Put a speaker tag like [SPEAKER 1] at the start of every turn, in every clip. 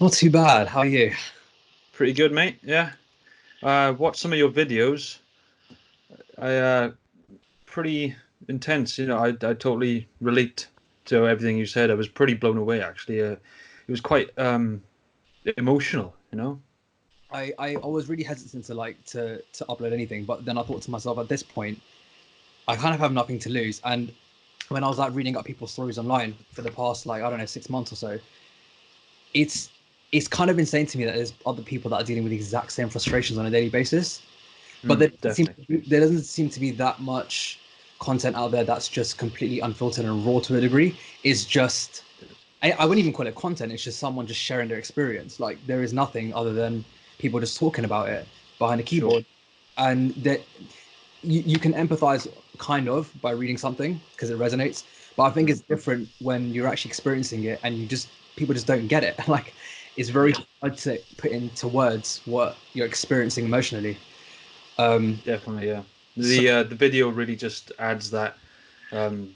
[SPEAKER 1] Not too bad. How are you?
[SPEAKER 2] Pretty good, mate. Yeah. Watched some of your videos. I Pretty intense. I totally relate to everything you said. I was pretty blown away, actually. It was quite emotional.
[SPEAKER 1] I was really hesitant to to upload anything, but then I thought to myself, at this point, I kind of have nothing to lose. And when I was like reading up people's stories online for the past like I don't know 6 months or so, it's it's kind of insane to me that there's other people that are dealing with the exact same frustrations on a daily basis. But
[SPEAKER 2] Definitely.
[SPEAKER 1] there doesn't seem to be that much content out there that's just completely unfiltered and raw to a degree. It's just I wouldn't even call it content. It's just someone just sharing their experience. Like there is nothing other than people just talking about it behind a
[SPEAKER 2] Sure.
[SPEAKER 1] keyboard, and that you can empathize kind of by reading something because it resonates. But I think
[SPEAKER 2] Mm.
[SPEAKER 1] it's different when you're actually experiencing it and people just don't get it. Like it's very
[SPEAKER 2] Yeah,
[SPEAKER 1] hard to put into words what you're experiencing emotionally. Um,
[SPEAKER 2] definitely. Yeah.
[SPEAKER 1] so
[SPEAKER 2] The video really just adds that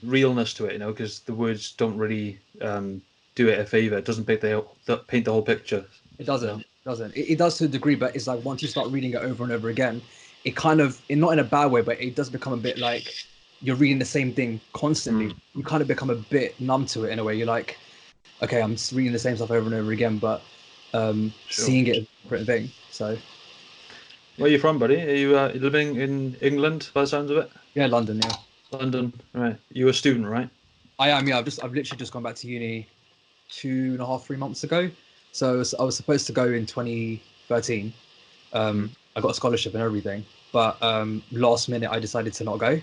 [SPEAKER 2] realness to it, because the words don't really do it a favor. It doesn't paint the whole picture.
[SPEAKER 1] It
[SPEAKER 2] You know.
[SPEAKER 1] doesn't. It does to a degree, but it's like once you start reading it over and over again, it kind of, not in a bad way, but it does become a bit like you're reading the same thing constantly.
[SPEAKER 2] Mm.
[SPEAKER 1] You kind of become a bit numb to it in a way. You're like, okay, I'm just reading the same stuff over and over again, but
[SPEAKER 2] Sure.
[SPEAKER 1] seeing it is a different thing. So
[SPEAKER 2] Where are you from, buddy? Are you living in England by the sounds of it?
[SPEAKER 1] yeah, London. Yeah,
[SPEAKER 2] London, right? You a student, right?
[SPEAKER 1] I am. Yeah, I've literally just gone back to uni 2.5, 3 months ago. So I was supposed to go in 2013.
[SPEAKER 2] Mm.
[SPEAKER 1] I got a scholarship and everything, but last minute I decided to not go.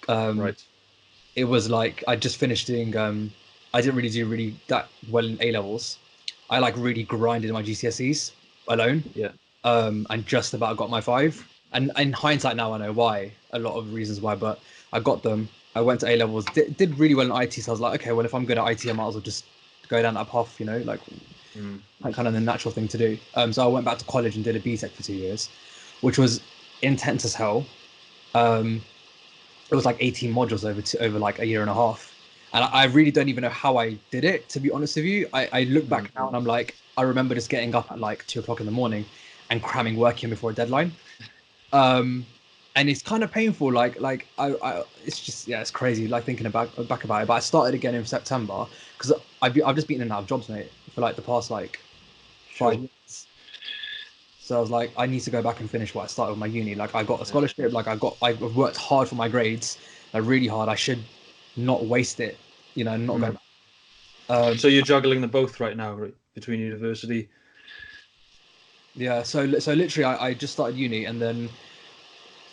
[SPEAKER 1] Um,
[SPEAKER 2] Right.
[SPEAKER 1] it was like I just finished doing. I didn't really do really that well in A levels. I like really grinded my GCSEs alone,
[SPEAKER 2] Yeah.
[SPEAKER 1] and just about got my five. And in hindsight now, I know why. A lot of reasons why, but I got them. I went to A levels, did really well in IT. So I was like, okay, well, if I'm good at IT, I might as well just go down that path.
[SPEAKER 2] Mm.
[SPEAKER 1] Like kind of the natural thing to do. So I went back to college and did a BTEC for 2 years, which was intense as hell. Um, it was like 18 modules over like a year and a half. And I really don't even know how I did it, to be honest with you. I look
[SPEAKER 2] Mm.
[SPEAKER 1] back now and I'm like, I remember just getting up at like 2 o'clock in the morning and cramming work in before a deadline. Um, and it's kind of painful. It's just, yeah, it's crazy. Like thinking back about it. But I started again in September because I've just been in and out of jobs, mate, for like the past like five
[SPEAKER 2] Sure.
[SPEAKER 1] years. So I was like, I need to go back and finish what I started with my uni. Like I got a
[SPEAKER 2] Yeah.
[SPEAKER 1] scholarship. I've worked hard for my grades, like really hard. I should not waste it, not go
[SPEAKER 2] Mm.
[SPEAKER 1] back. Um,
[SPEAKER 2] So you're juggling the both right now, right? Between university.
[SPEAKER 1] yeah. So literally, I just started uni, and then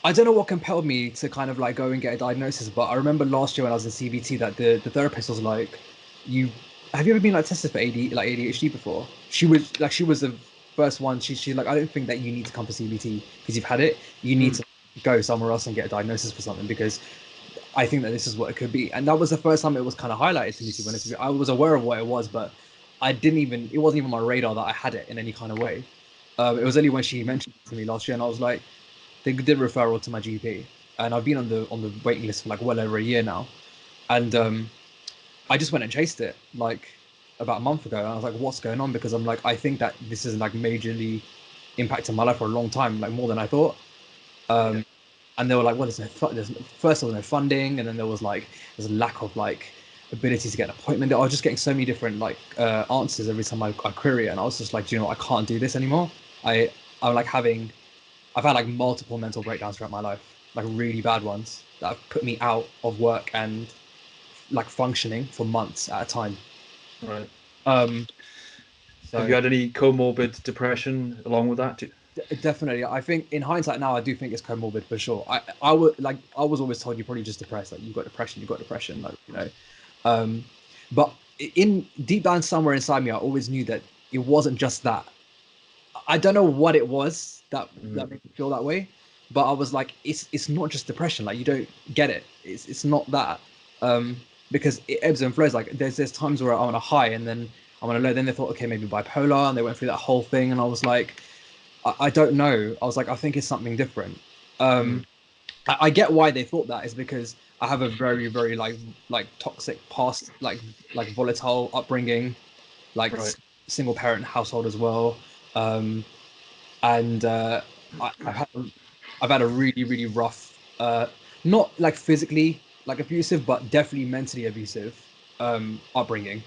[SPEAKER 1] I don't know what compelled me to kind of like go and get a diagnosis. But I remember last year when I was in CBT that the therapist was like, "You have you ever been like tested for ADHD before?" She was the first one. She's like, "I don't think that you need to come to CBT because you've had it. You need
[SPEAKER 2] Mm.
[SPEAKER 1] to go somewhere else and get a diagnosis for something because I think that this is what it could be." And that was the first time it was kind of highlighted to me. To be honest with you, I was aware of what it was, but I didn't even. It wasn't even on my radar that I had it in any kind of way. It was only when she mentioned it to me last year, and I was like, they did referral to my GP, and I've been on the waiting list for like well over a year now, and I just went and chased it like about a month ago, and I was like, what's going on? Because I'm like, I think that this is like majorly impacting my life for a long time, like more than I thought.
[SPEAKER 2] Yeah.
[SPEAKER 1] Um, and they were like, well, there's first there was no funding, and then there's a lack of like ability to get an appointment. I was just getting so many different like answers every time I query it, and I was just like, do you know what? I can't do this anymore. I I'm like having I've had like multiple mental breakdowns throughout my life, like really bad ones that have put me out of work and like functioning for months at a time.
[SPEAKER 2] Right.
[SPEAKER 1] Um,
[SPEAKER 2] Have
[SPEAKER 1] so
[SPEAKER 2] you had any comorbid depression along with that?
[SPEAKER 1] definitely, I think in hindsight now, I do think it's comorbid for sure. I was always told you're probably just depressed, like you've got depression, like. Um, but in deep down somewhere inside me, I always knew that it wasn't just that. I don't know what it was that
[SPEAKER 2] Mm.
[SPEAKER 1] made me feel that way, but I was like, it's not just depression. Like you don't get it. It's not that. Um, because it ebbs and flows. Like there's times where I'm on a high and then I'm on a low. Then they thought, okay, maybe bipolar, and they went through that whole thing, and I was like, I don't know. I was like, I think it's something different.
[SPEAKER 2] Mm.
[SPEAKER 1] Um, I get why they thought that is because I have a very, very like toxic past, like volatile upbringing, like
[SPEAKER 2] Right.
[SPEAKER 1] single parent household as well. Um, and I've had a really, really rough, not like physically like abusive, but definitely mentally abusive upbringing.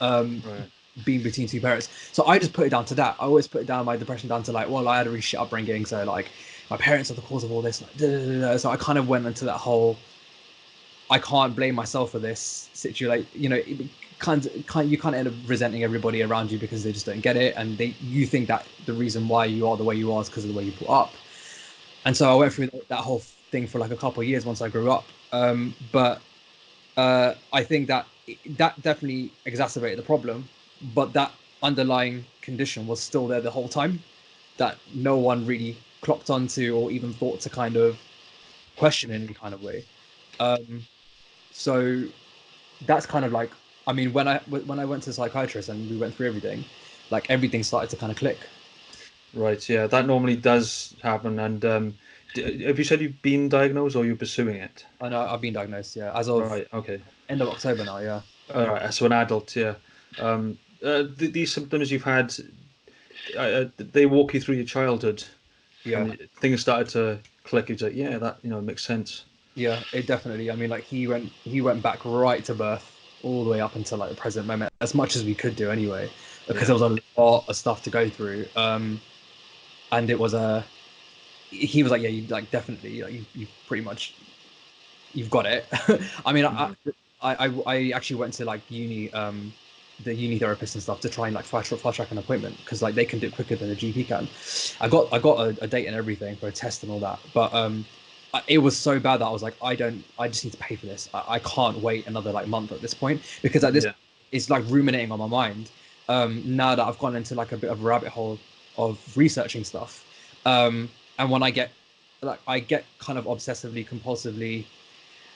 [SPEAKER 1] Um,
[SPEAKER 2] Right.
[SPEAKER 1] being between two parents. So I just put it down to that. I always put it down my depression down to like, well, I had a really shit upbringing, so like my parents are the cause of all this. Like, da, da, da, da. So I kind of went into that whole I can't blame myself for this situation. You know, it you kind of end up resenting everybody around you because they just don't get it, and you think that the reason why you are the way you are is because of the way you brought up. And so I went through that whole thing for like a couple of years once I grew up. But I think that that definitely exacerbated the problem, but that underlying condition was still there the whole time that no one really clocked onto or even thought to kind of question in any kind of way. Um, so that's kind of like, I mean, when I went to the psychiatrist and we went through everything, like everything started to kind of click.
[SPEAKER 2] Right. Yeah, that normally does happen. And have you said you've been diagnosed or you're pursuing it?
[SPEAKER 1] I know I've been diagnosed, yeah, as of
[SPEAKER 2] Right. Okay.
[SPEAKER 1] end of October now, yeah.
[SPEAKER 2] All right. So an adult, yeah. These symptoms you've had, they walk you through your childhood,
[SPEAKER 1] Yeah.
[SPEAKER 2] and things started to click. It's like, yeah, that makes sense.
[SPEAKER 1] Yeah, it definitely. I mean, like he went back right to birth, all the way up until like the present moment, as much as we could do anyway, because
[SPEAKER 2] Yeah.
[SPEAKER 1] there was a lot of stuff to go through. And it was he was like, yeah, you like definitely, like you pretty much you've got it. I mean,
[SPEAKER 2] Mhm.
[SPEAKER 1] I actually went to like uni, the uni therapist and stuff to try and like fast track an appointment because like they can do it quicker than a GP can. I got a date and everything for a test and all that, but it was so bad that I was like, I just need to pay for this. I can't wait another like month at this point because at this
[SPEAKER 2] Yeah.
[SPEAKER 1] it's like ruminating on my mind. Now that I've gone into like a bit of a rabbit hole of researching stuff, and when I get kind of obsessively compulsively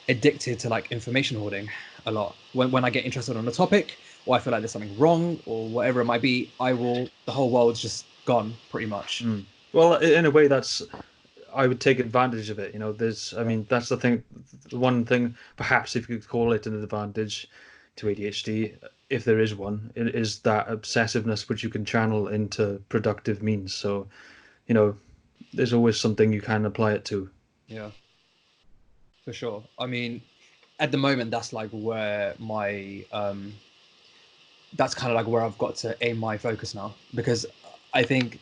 [SPEAKER 1] addicted to like information hoarding a lot. When I get interested on a topic or I feel like there's something wrong or whatever it might be, the whole world's just gone pretty much.
[SPEAKER 2] Mm. Well, in a way, that's I would take advantage of it. I
[SPEAKER 1] Yeah.
[SPEAKER 2] mean, that's the thing. The one thing, perhaps, if you could call it an advantage to ADHD, if there is one, it is that obsessiveness which you can channel into productive means. So, you know, there's always something you can apply it to.
[SPEAKER 1] Yeah, for sure. I mean, at the moment, that's like where my that's kind of like where I've got to aim my focus now because I think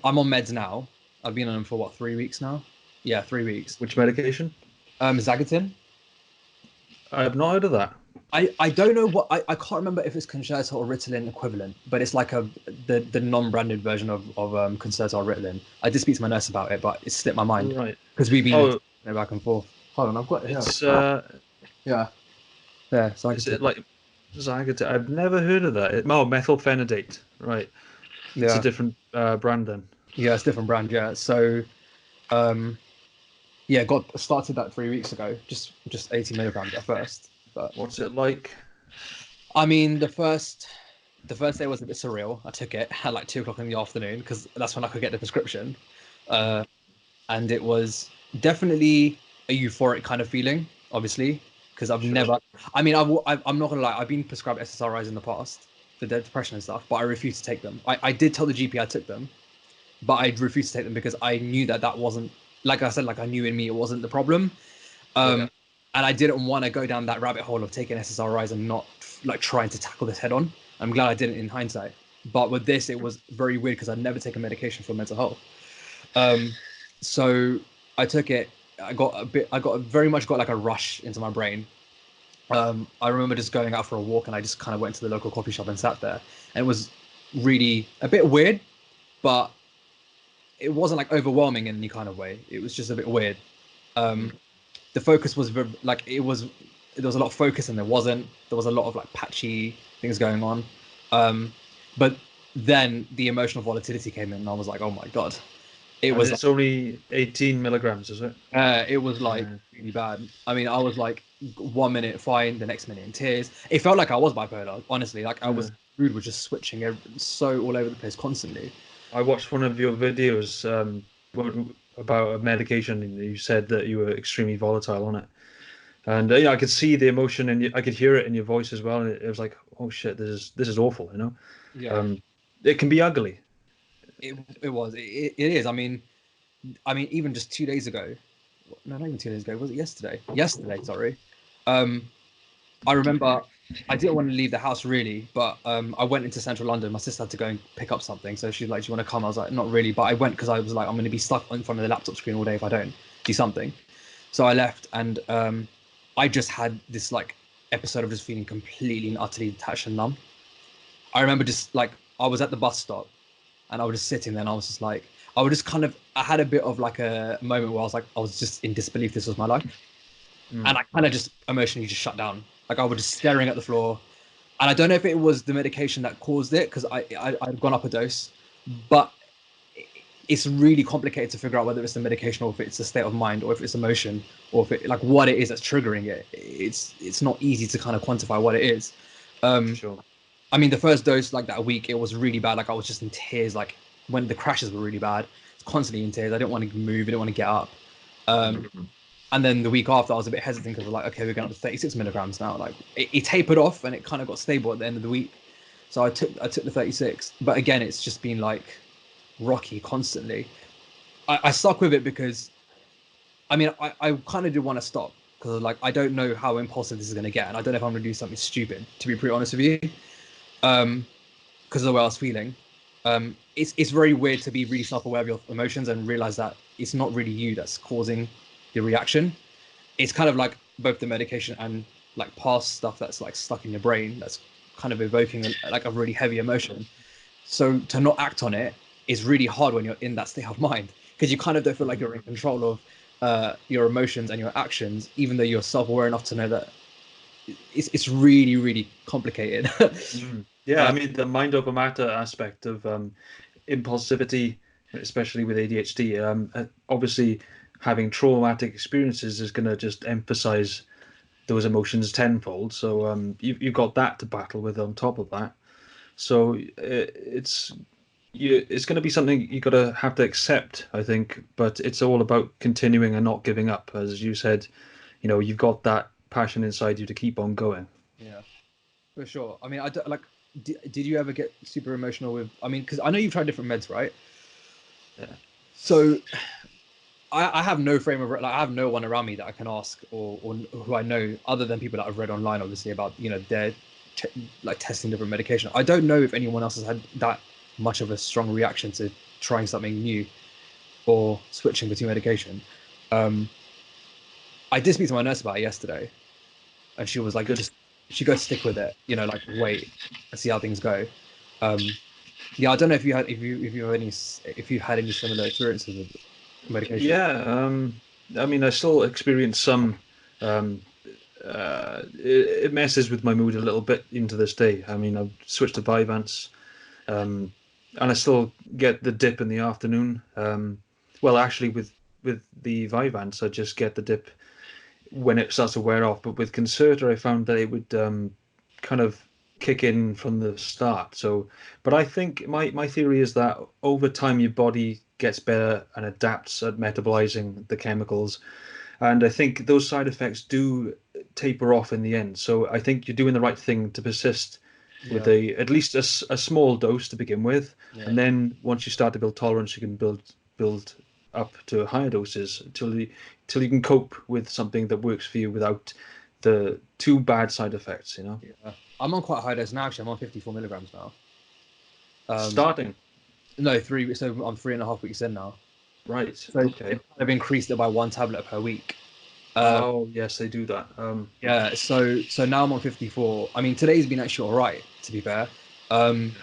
[SPEAKER 1] I'm on meds now. I've been on them for what 3 weeks now. Yeah, 3 weeks.
[SPEAKER 2] Which medication?
[SPEAKER 1] Zagatin.
[SPEAKER 2] I have not heard of that.
[SPEAKER 1] I don't know I can't remember if it's Concerta or Ritalin equivalent, but it's like the non-branded version of Concerta or Ritalin. I did speak to my nurse about it, but it slipped my mind
[SPEAKER 2] Right.
[SPEAKER 1] because we've been
[SPEAKER 2] Oh,
[SPEAKER 1] back and forth. Hold on, I've got it here.
[SPEAKER 2] it's
[SPEAKER 1] Yeah, there,
[SPEAKER 2] is
[SPEAKER 1] Zagatin.
[SPEAKER 2] it like Zygot? I've never heard of that. Oh, methylphenidate. Right. It's a
[SPEAKER 1] Yeah,
[SPEAKER 2] different brand then.
[SPEAKER 1] yeah, it's different brand. Yeah, so um, yeah, got started that 3 weeks ago. Just 80 milligrams at first, but
[SPEAKER 2] What's it like?
[SPEAKER 1] I mean the first day was a bit surreal. I took it at like 2 o'clock in the afternoon because that's when I could get the prescription. Uh, and it was definitely a euphoric kind of feeling, obviously, because I've
[SPEAKER 2] Sure.
[SPEAKER 1] never. I mean, I'm not gonna lie. I've been prescribed SSRIs in the past for depression and stuff, but I refused to take them. I did tell the GP I took them, but I refused to take them because I knew that that wasn't, like I said, like I knew in me it wasn't the problem.
[SPEAKER 2] Yeah.
[SPEAKER 1] Um, and I didn't want to go down that rabbit hole of taking SSRIs and not like trying to tackle this head on. I'm glad I didn't in hindsight. But with this, it was very weird because I'd never taken medication for mental health. Um, so I took it. I got very much got like a rush into my brain. I remember just going out for a walk and I just kind of went to the local coffee shop and sat there. And it was really a bit weird, but it wasn't like overwhelming in any kind of way. It was just a bit weird. Um,
[SPEAKER 2] Mm.
[SPEAKER 1] the focus was like there was a lot of focus and there was a lot of like patchy things going on. But then the emotional volatility came in and I was like, oh my god, it
[SPEAKER 2] And
[SPEAKER 1] was
[SPEAKER 2] it's only 18 milligrams, is it?
[SPEAKER 1] it was like
[SPEAKER 2] Uh,
[SPEAKER 1] really bad. I mean, I was like 1 minute fine, the next minute in tears. It felt like I was bipolar, honestly. Like I
[SPEAKER 2] uh,
[SPEAKER 1] was mood was just switching so all over the place constantly.
[SPEAKER 2] I watched one of your videos about a medication, and you said that you were extremely volatile on it. And I could see the emotion, and I could hear it in your voice as well. And it was like, oh shit, this is awful.
[SPEAKER 1] Yeah,
[SPEAKER 2] Um, it can be ugly.
[SPEAKER 1] it was. It is. I mean, even just 2 days ago. No, not even 2 days ago. Was it yesterday? Yesterday, sorry. Um, I remember I didn't want to leave the house really, but I went into central London. My sister had to go and pick up something, so she's like, "Do you want to come?" I was like, "Not really," but I went because I was like, "I'm going to be stuck in front of the laptop screen all day if I don't do something." So I left, and I just had this like episode of just feeling completely and utterly detached and numb. I remember just like I was at the bus stop, and I was just sitting there, and I was just like, I was just kind of, I had a bit of like a moment where I was like, I was just in disbelief this was my life, and
[SPEAKER 2] Mm.
[SPEAKER 1] I kind of just emotionally just shut down. Like I was just staring at the floor, and I don't know if it was the medication that caused it because I'd gone up a dose, but it's really complicated to figure out whether it's the medication or if it's a state of mind or if it's emotion or if it like what it is that's triggering it. It's not easy to kind of quantify what it is. Um,
[SPEAKER 2] Sure.
[SPEAKER 1] I mean, the first dose, like that week, it was really bad. Like I was just in tears. Like when the crashes were really bad, constantly in tears. I didn't want to move. I didn't want to get up. Um,
[SPEAKER 2] Mhm.
[SPEAKER 1] and then the week after, I was a bit hesitant because we're like, okay, we're going up to 36 milligrams now. Like it tapered off and it kind of got stable at the end of the week. So I took the 36. But again, it's just been like rocky constantly. I stuck with it because I mean I kind of did want to stop because like I don't know how impulsive this is going to get, and I don't know if I'm going to do something stupid. To be pretty honest with you, because of the way I was feeling. It's very weird to be really self-aware of your emotions and realize that it's not really you that's causing the reaction. It's kind of like both the medication and like past stuff that's like stuck in your brain that's kind of evoking like a really heavy emotion. So to not act on it is really hard when you're in that state of mind because you kind of don't feel like you're in control of your emotions and your actions, even though you're self-aware enough to know that it's really really complicated.
[SPEAKER 2] Mm. Yeah, I
[SPEAKER 1] uh,
[SPEAKER 2] mean the mind over matter aspect of impulsivity, especially with ADHD. Obviously, having traumatic experiences is going to just emphasize those emotions tenfold. So you've got that to battle with on top of that. So it's going to be something you got to have to accept, I think. But it's all about continuing and not giving up, as you said. You've got that passion inside you to keep on going.
[SPEAKER 1] yeah. For sure. I mean, I don't, like. Did you ever get super emotional with? I mean, because I know you've tried different meds, right?
[SPEAKER 2] Yeah.
[SPEAKER 1] So I have no frame of like I have no one around me that I can ask or who I know other than people that I've read online, obviously about their like testing different medication. I don't know if anyone else has had that much of a strong reaction to trying something new or switching between medication. Um, I did speak to my nurse about it yesterday, and she was like,
[SPEAKER 2] Good.
[SPEAKER 1] just she goes stick with it, like wait and see how things go. Um, Yeah, I don't know if you had any similar experiences with medication.
[SPEAKER 2] Yeah. I mean, I still experience some. Um, it messes with my mood a little bit into this day. I mean, I've switched to Vyvanse, um, and I still get the dip in the afternoon. Well, actually, with the Vyvanse, I just get the dip when it starts to wear off. But with Concerta, I found that it would kind of kick in from the start. So, but I think my theory is that over time your body gets better and adapts at metabolizing the chemicals, and I think those side effects do taper off in the end. So I think you're doing the right thing to persist with
[SPEAKER 1] Yeah,
[SPEAKER 2] a at least a small dose to begin with,
[SPEAKER 1] yeah,
[SPEAKER 2] and then once you start to build tolerance, you can build up to higher doses till you can cope with something that works for you without the too bad side effects.
[SPEAKER 1] yeah. I'm on quite a high dose now. Actually, I'm on 54 milligrams now. Um,
[SPEAKER 2] Starting.
[SPEAKER 1] no, three. So I'm 3.5 weeks in now.
[SPEAKER 2] Right.
[SPEAKER 1] So they've
[SPEAKER 2] Okay.
[SPEAKER 1] kind of increased it by one tablet per week. Uh,
[SPEAKER 2] Oh, yes, they do that.
[SPEAKER 1] yeah. So now I'm on 54. I mean, today's been actually all right, to be fair. Um,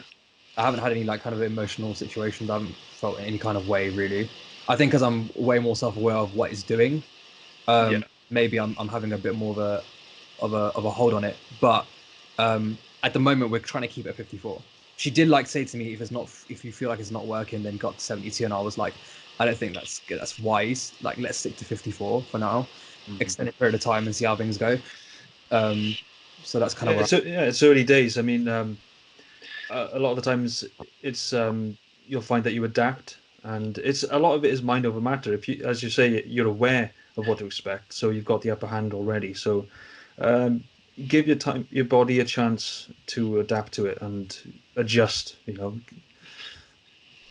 [SPEAKER 1] I haven't had any like kind of emotional situations. I haven't felt in any kind of way really. I think because I'm way more self-aware of what it's doing.
[SPEAKER 2] Yeah.
[SPEAKER 1] Maybe I'm having a bit more of a hold on it. But at the moment, we're trying to keep it at 54. She did like say to me, if you feel like it's not working, then got to 72. And I was like, I don't think that's good. That's wise. Like, let's stick to 54 for now,
[SPEAKER 2] Mhm.
[SPEAKER 1] extended period of time, and see how things go. Um, so that's kind
[SPEAKER 2] Yeah,
[SPEAKER 1] of where.
[SPEAKER 2] it's early days. I mean, a lot of the times it's you'll find that you adapt and it's a lot of it is mind over matter. If you, as you say, you're aware of what to expect, so you've got the upper hand already. So um, give your body a chance to adapt to it and adjust.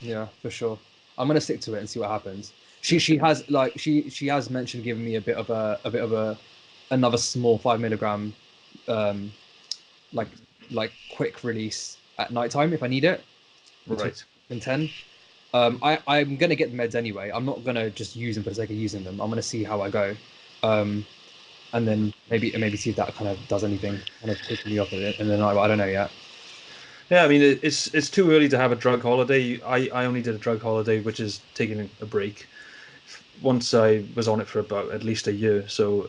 [SPEAKER 1] Yeah, for sure. I'm gonna stick to it and see what happens. She has like she has mentioned giving me a bit of a another small 5 milligram um like quick release at nighttime if I need it between
[SPEAKER 2] Right.
[SPEAKER 1] 10. I'm gonna get the meds anyway. I'm not gonna just use them for the sake of using them. I'm gonna see how I go. Um, and then maybe see if that kind of does anything, kind of taking me off of it in the night. But I don't know yet.
[SPEAKER 2] Yeah, I mean it's too early to have a drug holiday. I only did a drug holiday, which is taking a break. Once I was on it for about at least a year. So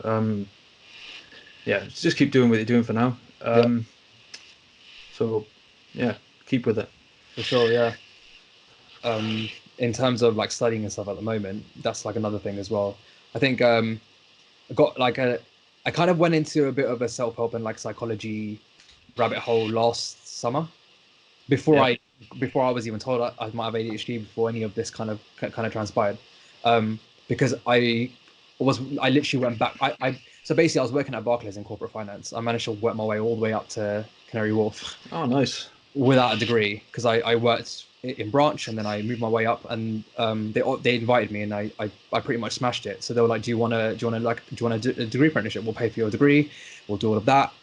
[SPEAKER 2] yeah, just keep doing what you're doing for now.
[SPEAKER 1] Yeah,
[SPEAKER 2] So yeah, keep with it.
[SPEAKER 1] for sure. Yeah. In terms of like studying and stuff at the moment, that's like another thing as well. I think I got like I kind of went into a bit of a self-help and like psychology rabbit hole last summer before
[SPEAKER 2] Yeah.
[SPEAKER 1] I before I was even told I might have ADHD, before any of this kind of transpired. Because I literally went back. I so basically I was working at Barclays in corporate finance. I managed to work my way all the way up to Canary Wharf
[SPEAKER 2] Oh, nice.
[SPEAKER 1] without a degree, because I worked in branch and then I moved my way up, and they invited me, and I pretty much smashed it. So they were like, do you want to do a degree apprenticeship? We'll pay for your degree, we'll do all of that,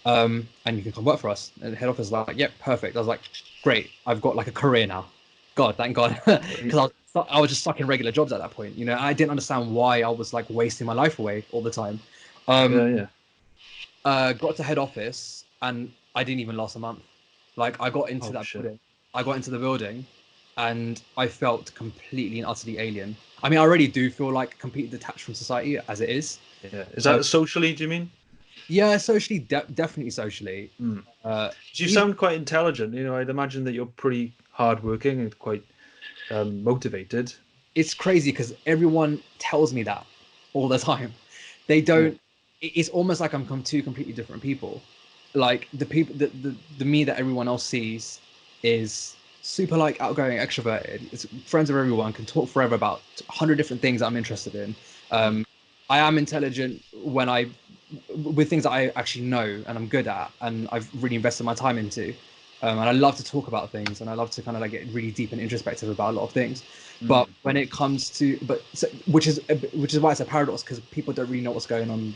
[SPEAKER 1] and you can come work for us. And the head office was like, yep, perfect. I was like, great, I've got like a career now. God, thank God, because I was just stuck in regular jobs at that point. I didn't understand why I was like wasting my life away all the time. Um,
[SPEAKER 2] Yeah, yeah.
[SPEAKER 1] got to head office and I didn't even last a month. Like I got into
[SPEAKER 2] Oh
[SPEAKER 1] that
[SPEAKER 2] shit.
[SPEAKER 1] building. I got into the building and I felt completely and utterly alien. I mean, I already do feel like completely detached from society as it is.
[SPEAKER 2] Yeah. Is
[SPEAKER 1] Uh,
[SPEAKER 2] that socially, do you mean?
[SPEAKER 1] yeah, socially, definitely socially.
[SPEAKER 2] Hmm.
[SPEAKER 1] Uh,
[SPEAKER 2] You
[SPEAKER 1] even
[SPEAKER 2] sound quite intelligent. I'd imagine that you're pretty hardworking and quite motivated.
[SPEAKER 1] It's crazy because everyone tells me that all the time. They
[SPEAKER 2] Yeah.
[SPEAKER 1] don't. It's almost like I'm two completely different people. Like the people, the me that everyone else sees is super like outgoing, extroverted. It's friends of everyone, can talk forever about 100 different things that I'm interested in.
[SPEAKER 2] Hmm.
[SPEAKER 1] I am intelligent with things that I actually know and I'm good at, and I've really invested my time into. And I love to talk about things, and I love to kind of like get really deep and introspective about a lot of things. But
[SPEAKER 2] Hmm.
[SPEAKER 1] when it comes to, which is why it's a paradox, because people don't really know what's going on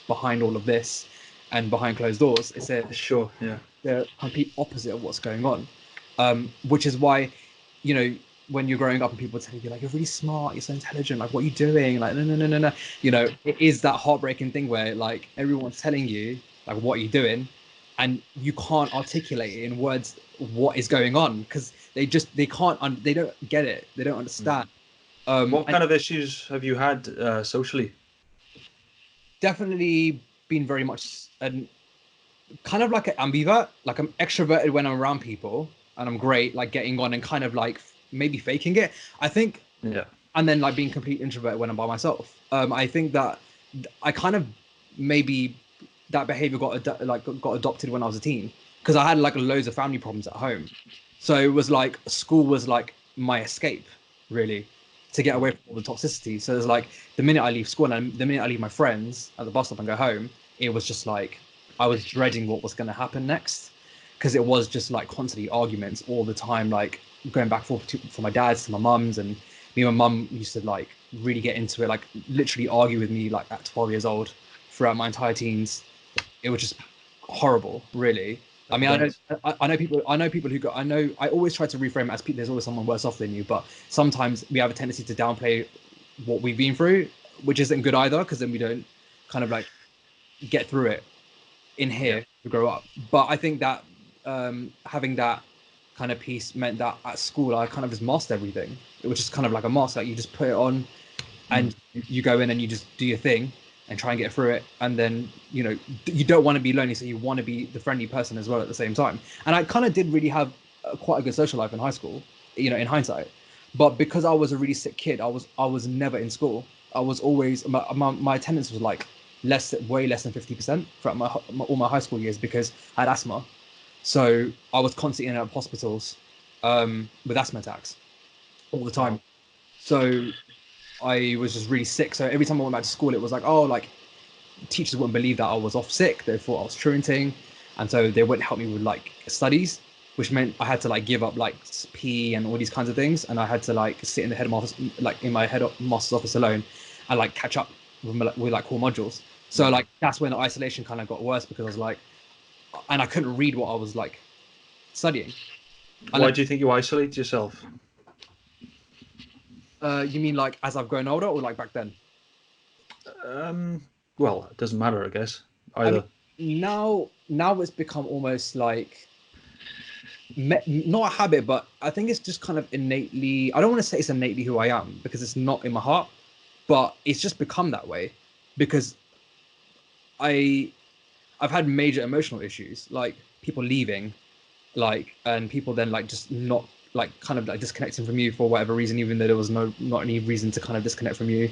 [SPEAKER 1] behind all of this and behind closed doors. It's
[SPEAKER 2] Sure. Yeah.
[SPEAKER 1] the complete opposite of what's going on. Which is why, you know, when you're growing up and people tell you like you're really smart, you're so intelligent, like what are you doing? Like no no no no no. It is that heartbreaking thing where like everyone's telling you like what are you doing, and you can't articulate it in words what is going on, because they can't they don't get it, they don't
[SPEAKER 2] Hmm.
[SPEAKER 1] understand.
[SPEAKER 2] What
[SPEAKER 1] And
[SPEAKER 2] kind of issues have you had socially?
[SPEAKER 1] definitely been very much an kind of like an ambivert. Like I'm extroverted when I'm around people and I'm great, like getting on and kind of like maybe faking it, I think.
[SPEAKER 2] Yeah.
[SPEAKER 1] And then like being complete introvert when I'm by myself. I think that I kind of maybe that behavior got adopted when I was a teen, because I had like loads of family problems at home. So it was like school was like my escape, really, to get away
[SPEAKER 2] Hmm.
[SPEAKER 1] from all the toxicity. So it's like the minute I leave school and the minute I leave my friends at the bus stop and go home, it was just like I was dreading what was going to happen next, because it was just like constantly arguments all the time, like going back and forth from my dad's to my mum's, and me and my mum used to like really get into it, like literally argue with me like at 12 years old throughout my entire teens. It was just horrible, really. I
[SPEAKER 2] I
[SPEAKER 1] mean,
[SPEAKER 2] bet.
[SPEAKER 1] I know people who go, I always try to reframe it as people, there's always someone worse off than you, but sometimes we have a tendency to downplay what we've been through, which isn't good either, because then we don't kind of like get through it in
[SPEAKER 2] Yeah.
[SPEAKER 1] here to grow up. But I think that having that kind of piece meant that at school I kind of just masked everything. It was just kind of like a mask, like you just put it on
[SPEAKER 2] Hmm.
[SPEAKER 1] and you go in and you just do your thing and try and get through it. And then you don't want to be lonely, so you want to be the friendly person as well at the same time. And I kind of did really have quite a good social life in high school, in hindsight. But because I was a really sick kid, I was never in school. I was always my attendance was like way less than 50% throughout all my high school years, because I had asthma. So I was constantly in and out of hospitals with asthma attacks. all the time. So I was just really sick. So every time I went back to school, it was like, oh, like teachers wouldn't believe that I was off sick. They thought I was truanting, and so they wouldn't help me with like studies, which meant I had to like give up like PE and all these kinds of things, and I had to like sit in the headmaster's like in my headmaster's office alone, and like catch up with like core modules. So like that's when the isolation kind of got worse because I was like, and I couldn't read what I was like studying.
[SPEAKER 2] Why do you think you isolate yourself?
[SPEAKER 1] You mean like as I've grown older, or like back then?
[SPEAKER 2] Well, it doesn't matter, I guess.
[SPEAKER 1] I mean,
[SPEAKER 2] Either.
[SPEAKER 1] now it's become almost like not a habit, but I think it's just kind of innately. I don't want to say it's innately who I am because it's not in my heart, but it's just become that way because I I've had major emotional issues, like people leaving, like and people then like just not like kind of like disconnecting from you for whatever reason, even though there was not any reason to kind of disconnect from you.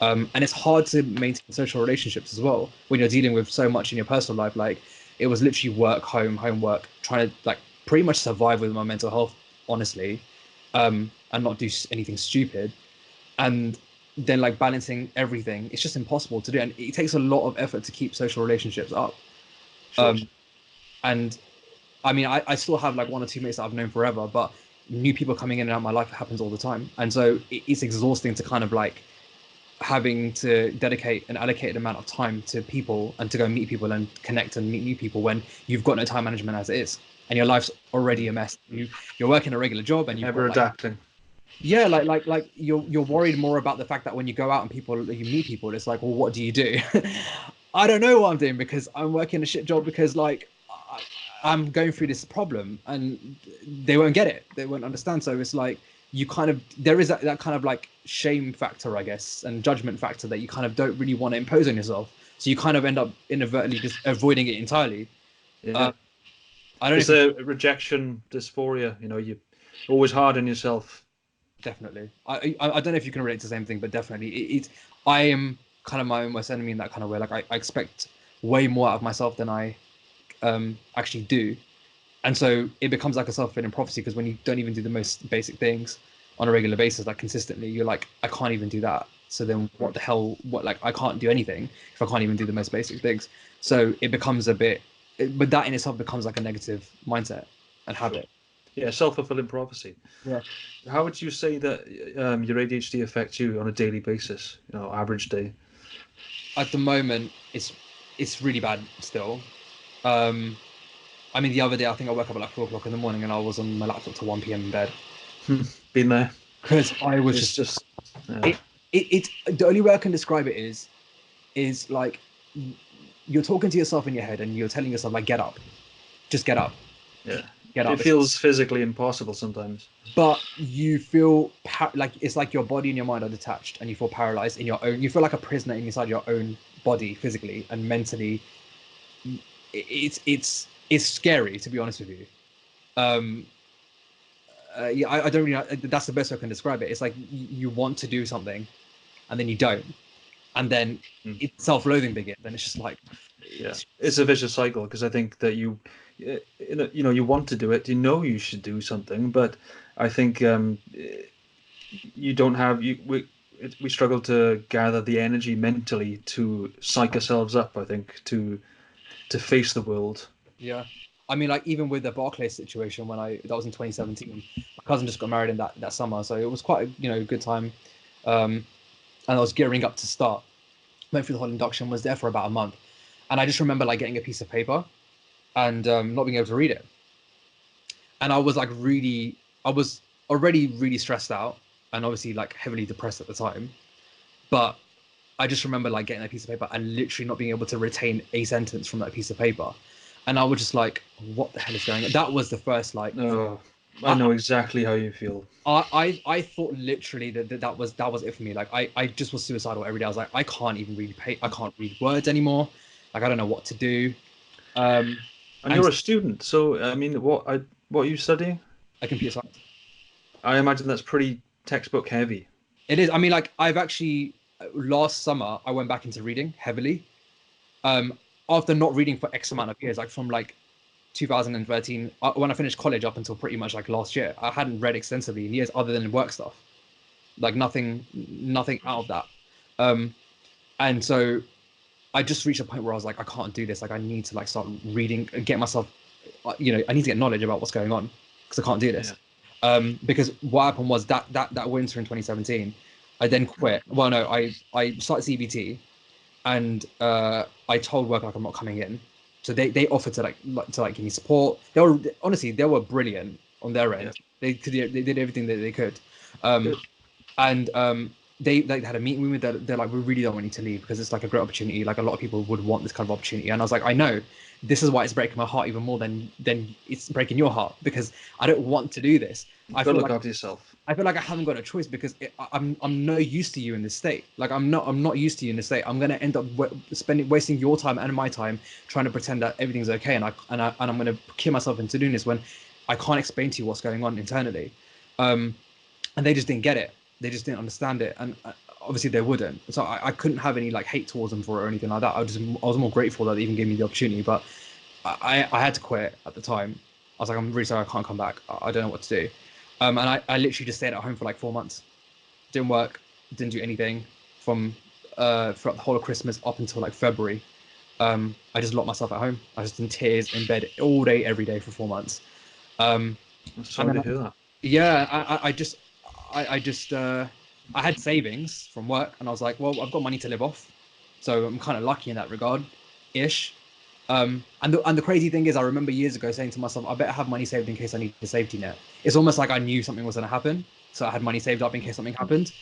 [SPEAKER 1] And it's hard to maintain social relationships as well when you're dealing with so much in your personal life. Like it was literally work, home, homework, trying to like pretty much survive with my mental health, honestly, and not do anything stupid. And then like balancing everything, it's just impossible to do, and it takes a lot of effort to keep social relationships up.
[SPEAKER 2] Sure.
[SPEAKER 1] Um, and I mean, I still have like one or two mates that I've known forever, but new people coming in and out of my life happens all the time, and so it's exhausting to kind of like having to dedicate an allocated amount of time to people and to go meet people and connect and meet new people when you've got no time management as it is and your life's already a mess. You're working a regular job and you've
[SPEAKER 2] Ever
[SPEAKER 1] got like
[SPEAKER 2] adapting.
[SPEAKER 1] yeah, like you're worried more about the fact that when you go out and you meet people, it's like, well, what do you do? I don't know what I'm doing because I'm working a shit job because like I'm going through this problem and they won't get it. They won't understand. So it's like you kind of there is that kind of like shame factor, I guess, and judgment factor that you kind of don't really want to impose on yourself. So you kind of end up inadvertently just avoiding it entirely.
[SPEAKER 2] Yeah.
[SPEAKER 1] Uh, I don't know
[SPEAKER 2] It's
[SPEAKER 1] if you
[SPEAKER 2] a rejection dysphoria. You always hard on yourself.
[SPEAKER 1] definitely. I don't know if you can relate to the same thing, but definitely I am kind of my own worst enemy in that kind of way. Like I expect way more out of myself than I actually do. And so it becomes like a self-fulfilling prophecy because when you don't even do the most basic things on a regular basis, like consistently, you're like, I can't even do that. So then what the hell, what, like, I can't do anything if I can't even do the most basic things. So it becomes a bit, but that in itself becomes like a negative mindset and
[SPEAKER 2] Sure.
[SPEAKER 1] habit.
[SPEAKER 2] Yeah, self-fulfilling prophecy.
[SPEAKER 1] Yeah.
[SPEAKER 2] How would you say that your ADHD affects you on a daily basis? Average day.
[SPEAKER 1] At the moment, it's really bad still. Um, I mean, the other day, I think I woke up at like 4 o'clock in the morning and I was on my laptop till 1 p.m. in bed
[SPEAKER 2] Been there.
[SPEAKER 1] because I was
[SPEAKER 2] It's
[SPEAKER 1] just,
[SPEAKER 2] just.
[SPEAKER 1] it, it's the only way I can describe it is like you're talking to yourself in your head and you're telling yourself like get up, just get up,
[SPEAKER 2] Yeah.
[SPEAKER 1] get
[SPEAKER 2] It
[SPEAKER 1] up.
[SPEAKER 2] feels physically impossible sometimes.
[SPEAKER 1] But you feel like it's like your body and your mind are detached and you feel paralyzed in your own, you feel like a prisoner inside your own body physically and mentally. It's scary, to be honest with you. um yeah, I don't really know, that's the best way I can describe it. It's like you want to do something and then you don't, and then
[SPEAKER 2] Mm.
[SPEAKER 1] it's self-loathing begins, then it's just like
[SPEAKER 2] Yeah,
[SPEAKER 1] it's,
[SPEAKER 2] it's a vicious cycle because I think that you want to do it, you should do something, but I think you don't have you we struggle to gather the energy mentally to psych ourselves up. I think to face the world.
[SPEAKER 1] yeah. I mean, like even with the Barclays situation when that was in 2017. My cousin just got married in that summer, so it was quite a good time. um and I was gearing up to start. Went through the whole induction, was there for about a month, and I just remember like getting a piece of paper and not being able to read it. And I was like I was already really stressed out and obviously like heavily depressed at the time. But I just remember like getting a piece of paper and literally not being able to retain a sentence from that piece of paper. And I was just like, what the hell is going on? That was the first like
[SPEAKER 2] Oh, I
[SPEAKER 1] I
[SPEAKER 2] know exactly how you feel.
[SPEAKER 1] I thought literally that was it for me. Like I just was suicidal every day. I was like, I can't even I can't read words anymore. Like I don't know what to do. Um
[SPEAKER 2] And
[SPEAKER 1] and
[SPEAKER 2] you're a student, so I mean, what are you studying?
[SPEAKER 1] I computer science.
[SPEAKER 2] I imagine that's pretty textbook heavy.
[SPEAKER 1] It is. I mean, like I've actually last summer I went back into reading heavily. Um, after not reading for X amount of years, like from like 2013, when I finished college up until pretty much like last year, I hadn't read extensively in years other than work stuff, like nothing out of that. Um, and so I just reached a point where I was like, I can't do this. Like, I need to like start reading, get myself, I need to get knowledge about what's going on because I can't do this. Because what happened was that winter in 2017, I then quit. Well, no, I started CBT, and I told work like I'm not coming in. So they offered to like give me support. They were brilliant on their end. They did everything that they could. Um, and they had a meeting with me. They're like, we really don't want you to leave because it's like a great opportunity. Like a lot of people would want this kind of opportunity. And I was like, I know. This is why it's breaking my heart even more than it's breaking your heart, because I don't want to do this.
[SPEAKER 2] I feel look after yourself.
[SPEAKER 1] I feel like I haven't got a choice because I'm no use to you in this state. Like I'm not used to you in this state. I'm gonna end up wasting your time and my time trying to pretend that everything's okay, and I'm gonna kill myself into doing this when I can't explain to you what's going on internally. And they just didn't get it. They just didn't understand it, and obviously they wouldn't. So I couldn't have any like hate towards them for it or anything like that. I was more grateful that they even gave me the opportunity, but I had to quit at the time. I was like, I'm really sorry, I can't come back. I don't know what to do. And I literally just stayed at home for like 4 months. Didn't work, didn't do anything from throughout the whole of Christmas up until like February. I just locked myself at home. I was just in tears in bed all day, every day for 4 months.
[SPEAKER 2] I'm sorry to hear that.
[SPEAKER 1] Yeah, I had savings from work, and I was like, well, I've got money to live off, so I'm kind of lucky in that regard, ish. And the crazy thing is, I remember years ago saying to myself, I better have money saved in case I need a safety net. It's almost like I knew something was going to happen, so I had money saved up in case something happened.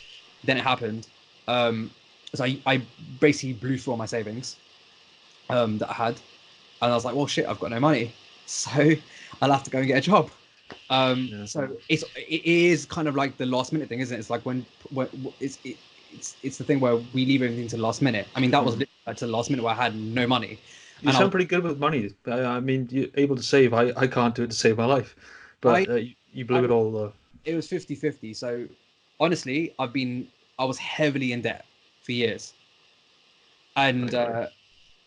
[SPEAKER 1] Then it happened. So I basically blew through all my savings that I had, and I was like, well, shit, I've got no money, so I'll have to go and get a job. So it is kind of like the last minute thing, isn't it? It's like when it's the thing where we leave everything to the last minute. I mean, that was literally to the last minute where I had no money.
[SPEAKER 2] You sound pretty good with money. I mean, you're able to save. I can't do it to save my life, but you blew it all.
[SPEAKER 1] It was 50-50. So honestly, I was heavily in debt for years, and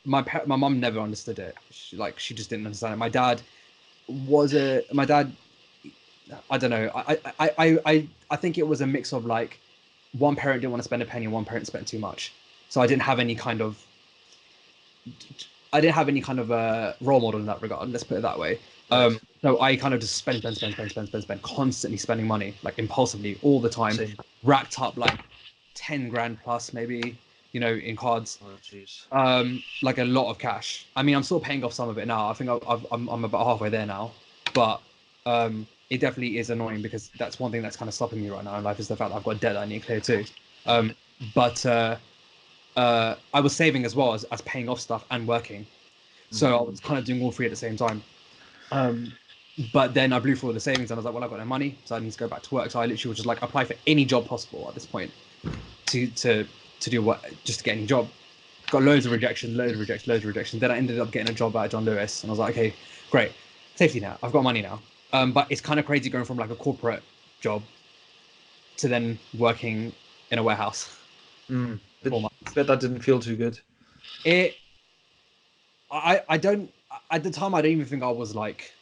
[SPEAKER 1] my mom never understood it. She just didn't understand it. My dad, I don't know. I think it was a mix of like one parent didn't want to spend a penny and one parent spent too much. So I didn't have any kind of role model in that regard. Let's put it that way. So I kind of just spend, constantly spending money, like impulsively all the time.
[SPEAKER 2] Same.
[SPEAKER 1] Racked up like 10 grand plus maybe, in cards.
[SPEAKER 2] Oh, jeez.
[SPEAKER 1] Like a lot of cash. I mean, I'm still paying off some of it now. I think I'm about halfway there now, but it definitely is annoying because that's one thing that's kind of stopping me right now in life, is the fact that I've got debt that I need to clear too. But I was saving as well as paying off stuff and working, so I was kind of doing all three at the same time. But then I blew through all the savings and I was like, well, I've got no money, so I need to go back to work. So I literally was just like apply for any job possible at this point to do what, just to get any job. Got loads of rejection. Then I ended up getting a job at John Lewis, and I was like, okay, great, safety net. I've got money now. But it's kind of crazy going from like a corporate job to then working in a warehouse.
[SPEAKER 2] Bet that didn't feel too good.
[SPEAKER 1] I don't, at the time, I don't even think I was like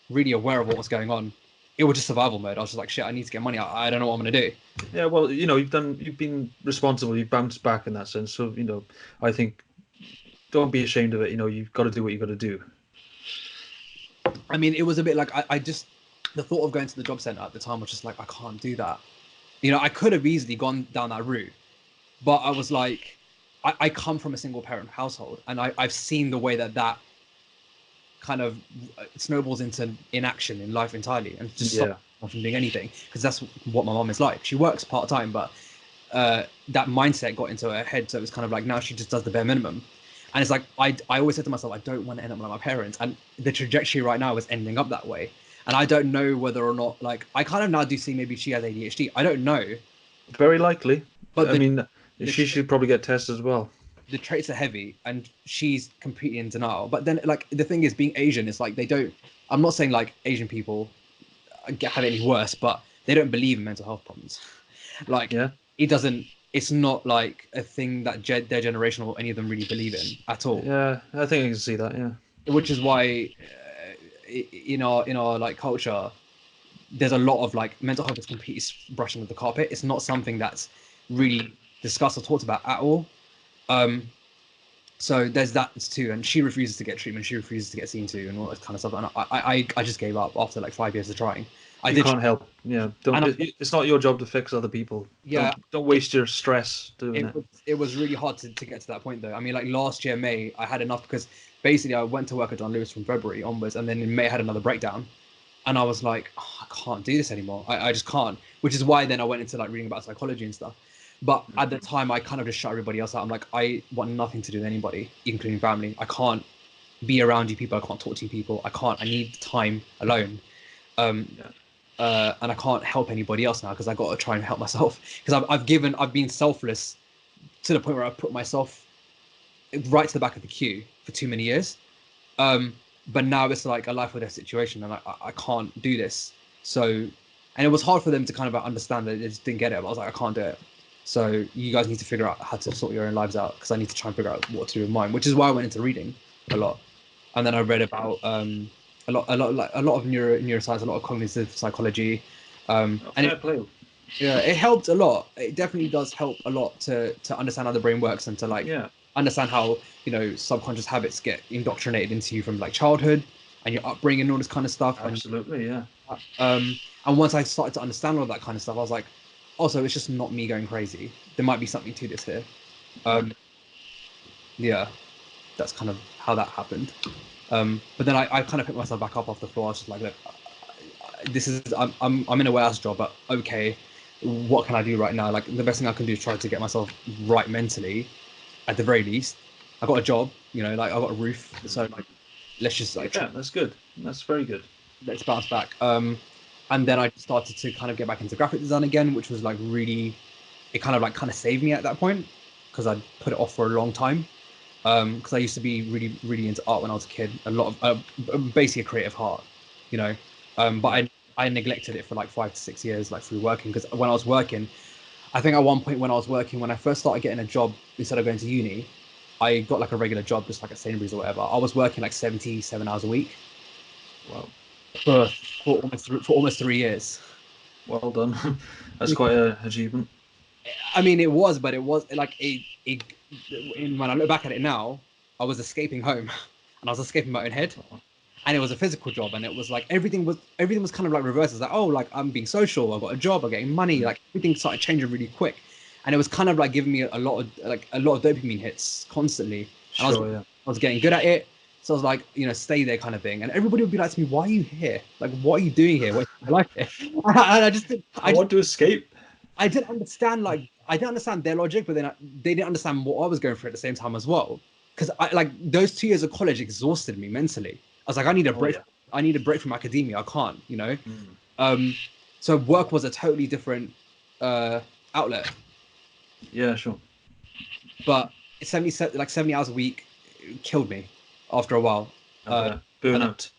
[SPEAKER 1] really aware of what was going on. It was just survival mode. I was just like, shit, I need to get money. I don't know what I'm going to do.
[SPEAKER 2] Yeah, well, you've been responsible. You've bounced back in that sense. So, I think don't be ashamed of it. You've got to do what you've got to do.
[SPEAKER 1] I mean, it was a bit like I just, the thought of going to the job center at the time was just like, I can't do that. I could have easily gone down that route, but I was like, I come from a single parent household, and I've seen the way that kind of snowballs into inaction in life entirely, and just stop from doing anything, because that's what my mom is like. She works part-time, but that mindset got into her head, so it was kind of like now she just does the bare minimum. And it's like I always said to myself, I don't want to end up like my parents, and the trajectory right now is ending up that way. And I don't know whether or not, like, I kind of now do see maybe she has ADHD. I don't know.
[SPEAKER 2] Very likely. But she should probably get tested as well.
[SPEAKER 1] The traits are heavy, and she's completely in denial. But then, like, the thing is, being Asian, it's like I'm not saying like Asian people have it any worse, but they don't believe in mental health problems. Like, it's not like a thing that their generation or any of them really believe in at all.
[SPEAKER 2] Yeah, I think I can see that, yeah.
[SPEAKER 1] Which is why in our like culture, there's a lot of like mental health is completely brushing under the carpet. It's not something that's really discussed or talked about at all. Um, so there's that too, and she refuses to get treatment. She refuses to get seen to, and all that kind of stuff. And I just gave up after like 5 years of trying. I
[SPEAKER 2] You
[SPEAKER 1] did,
[SPEAKER 2] can't help. Yeah, don't.
[SPEAKER 1] and
[SPEAKER 2] It's not your job to fix other people.
[SPEAKER 1] yeah,
[SPEAKER 2] Don't waste your stress doing
[SPEAKER 1] it
[SPEAKER 2] it.
[SPEAKER 1] was, it was really hard to get to that point though. I mean, like last year May, I had enough because basically I went to work at John Lewis from February onwards, and then in May I had another breakdown, and I was like, oh, I can't do this anymore. I just can't. Which is why then I went into like reading about psychology and stuff. But at the time, I kind of just shut everybody else out. I'm like, I want nothing to do with anybody, including family. I can't be around you people. I can't talk to you people. I can't. I need time alone.
[SPEAKER 2] Yeah.
[SPEAKER 1] And I can't help anybody else now because I got to try and help myself. Because I've been selfless to the point where I've put myself right to the back of the queue for too many years. But now it's like a life or death situation, and I can't do this. So, and it was hard for them to kind of understand that they just didn't get it. But I was like, I can't do it. So you guys need to figure out how to sort your own lives out because I need to try and figure out what to do with mine, which is why I went into reading a lot. And then I read about a lot of neuroscience, a lot of cognitive psychology, and
[SPEAKER 2] Fair play.
[SPEAKER 1] yeah, it helped a lot. It definitely does help a lot to understand how the brain works and to like
[SPEAKER 2] Yeah,
[SPEAKER 1] understand how subconscious habits get indoctrinated into you from like childhood and your upbringing and all this kind of stuff.
[SPEAKER 2] absolutely. Yeah.
[SPEAKER 1] And once I started to understand all that kind of stuff, I was like, also it's just not me going crazy. There might be something to this here. Yeah, that's kind of how that happened. But then I kind of picked myself back up off the floor. I was just like, look, this is I'm in a warehouse job, but okay, what can I do right now? Like the best thing I can do is try to get myself right mentally, at the very least. I got a job, like I got a roof, so like let's just like
[SPEAKER 2] Yeah, that's good. That's very good.
[SPEAKER 1] let's bounce back. And then I started to kind of get back into graphic design again, which was like really, it kind of saved me at that point because I'd put it off for a long time. Because I used to be really, really into art when I was a kid. A lot of basically a creative heart, you know. But I neglected it for like 5 to 6 years, like through working. Because when I was working, I think at one point when I was working, when I first started getting a job instead of going to uni, I got like a regular job, just like at Sainsbury's or whatever. I was working like 77 hours a week
[SPEAKER 2] Wow.
[SPEAKER 1] for for almost 3 years.
[SPEAKER 2] Well done. That's quite an achievement.
[SPEAKER 1] I mean, it was, but it was like when I look back at it now, I was escaping home, and I was escaping my own head, and it was a physical job, and it was like everything was kind of like reversed. It's like, oh, like I'm being social, I got a job, I'm getting money, like everything started changing really quick, and it was kind of like giving me a lot of dopamine hits constantly, and
[SPEAKER 2] Sure, yeah.
[SPEAKER 1] I was getting good at it. So I was like, stay there kind of thing. And everybody would be like to me, why are you here? Like, what are you doing here? What's your life here? And
[SPEAKER 2] I want to escape.
[SPEAKER 1] I didn't understand I didn't understand their logic, but then they didn't understand what I was going through at the same time as well. Because I like those 2 years of college exhausted me mentally. I was like, I need a break.
[SPEAKER 2] Yeah.
[SPEAKER 1] I need a break from academia. I can't.
[SPEAKER 2] Mm.
[SPEAKER 1] So work was a totally different outlet.
[SPEAKER 2] Yeah, sure.
[SPEAKER 1] But 70 hours a week killed me after a while.
[SPEAKER 2] Burnout.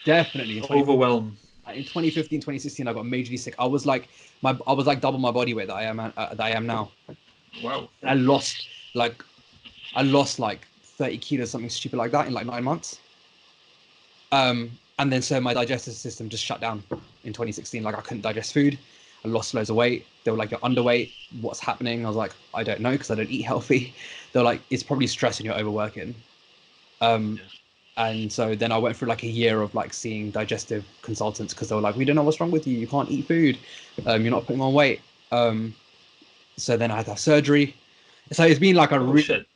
[SPEAKER 1] Definitely
[SPEAKER 2] Overwhelm.
[SPEAKER 1] in 2015, 2016, I got majorly sick. I was like double my body weight that I am now.
[SPEAKER 2] Wow.
[SPEAKER 1] I lost like 30 kilos, something stupid like that in like 9 months. And then so my digestive system just shut down in 2016. Like I couldn't digest food. I lost loads of weight. They were like, you're underweight. What's happening? I was like, I don't know because I don't eat healthy. They're like, it's probably stress and you're overworking. And so then I went through like a year of like seeing digestive consultants because they were like, we don't know what's wrong with you. You can't eat food. You're not putting on weight. So then I had to have surgery. So it's been like
[SPEAKER 2] Shit.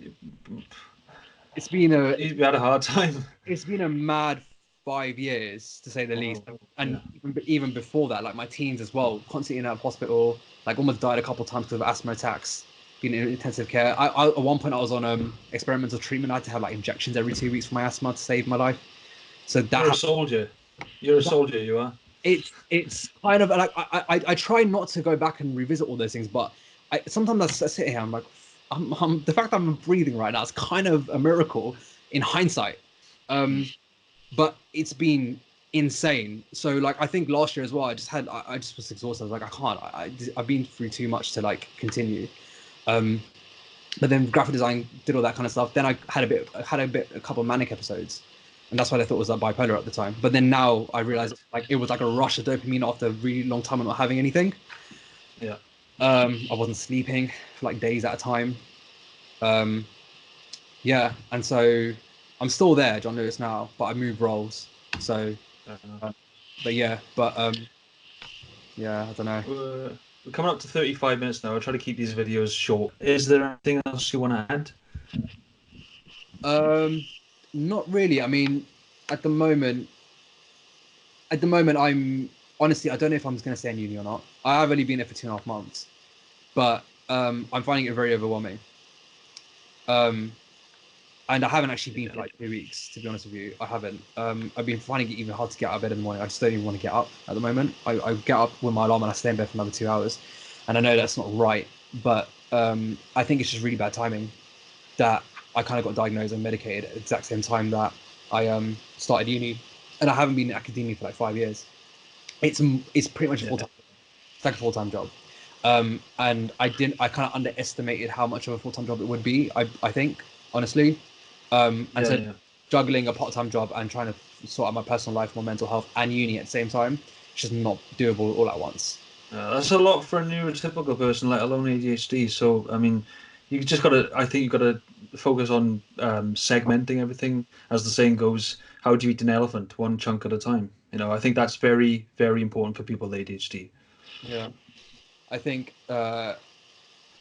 [SPEAKER 1] it's been
[SPEAKER 2] You had a hard time.
[SPEAKER 1] it's been a mad 5 years to say the least. And even before that, like my teens as well, constantly in and out of hospital, like almost died a couple of times because of asthma attacks, been in intensive care. I at one point I was on experimental treatment. I had to have like injections every 2 weeks for my asthma to save my life. So
[SPEAKER 2] You're a soldier. You're a soldier, you are.
[SPEAKER 1] It's kind of like I try not to go back and revisit all those things, but sometimes I sit here, I'm like, the fact that I'm breathing right now is kind of a miracle in hindsight. But it's been insane. So like I think last year as well, I just was exhausted. I was like, I can't. I've been through too much to like continue. But then graphic design did all that kind of stuff. Then I had a couple of manic episodes, and that's why I thought it was like bipolar at the time. But then now I realized like it was like a rush of dopamine after a really long time of not having anything.
[SPEAKER 2] Yeah.
[SPEAKER 1] I wasn't sleeping for like days at a time. Um, yeah, and so I'm still there, John Lewis now, but I moved roles. So,
[SPEAKER 2] Fair enough.
[SPEAKER 1] uh, but yeah, but yeah, I don't know.
[SPEAKER 2] We're coming up to 35 minutes now. I'll try to keep these videos short. Is there anything else you want to add?
[SPEAKER 1] Um, Not really. I mean, at the moment, I'm honestly, I don't know if I'm going to stay in uni or not. I have only been there for 2.5 months, but I'm finding it very overwhelming. Um, and I haven't actually been for like 2 weeks, to be honest with you. I haven't. I've been finding it even hard to get out of bed in the morning. I just don't even want to get up at the moment. I get up with my alarm and I stay in bed for another 2 hours, and I know that's not right, but I think it's just really bad timing that I kind of got diagnosed and medicated at the exact same time that I started uni, and I haven't been in academia for like 5 years. It's pretty much a full
[SPEAKER 2] Yeah.
[SPEAKER 1] time. It's like a full time job, and I kind of underestimated how much of a full time job it would be. I think honestly, and
[SPEAKER 2] Yeah,
[SPEAKER 1] so
[SPEAKER 2] yeah.
[SPEAKER 1] juggling a part time job and trying to sort out my personal life, my mental health, and uni at the same time, it's just not doable all at once.
[SPEAKER 2] That's a lot for a neurotypical person, let alone ADHD. So, I mean, you just gotta. I think you gotta focus on segmenting everything. As the saying goes, "How do you eat an elephant? One chunk at a time." I think that's very, very important for people with ADHD.
[SPEAKER 1] Yeah, I think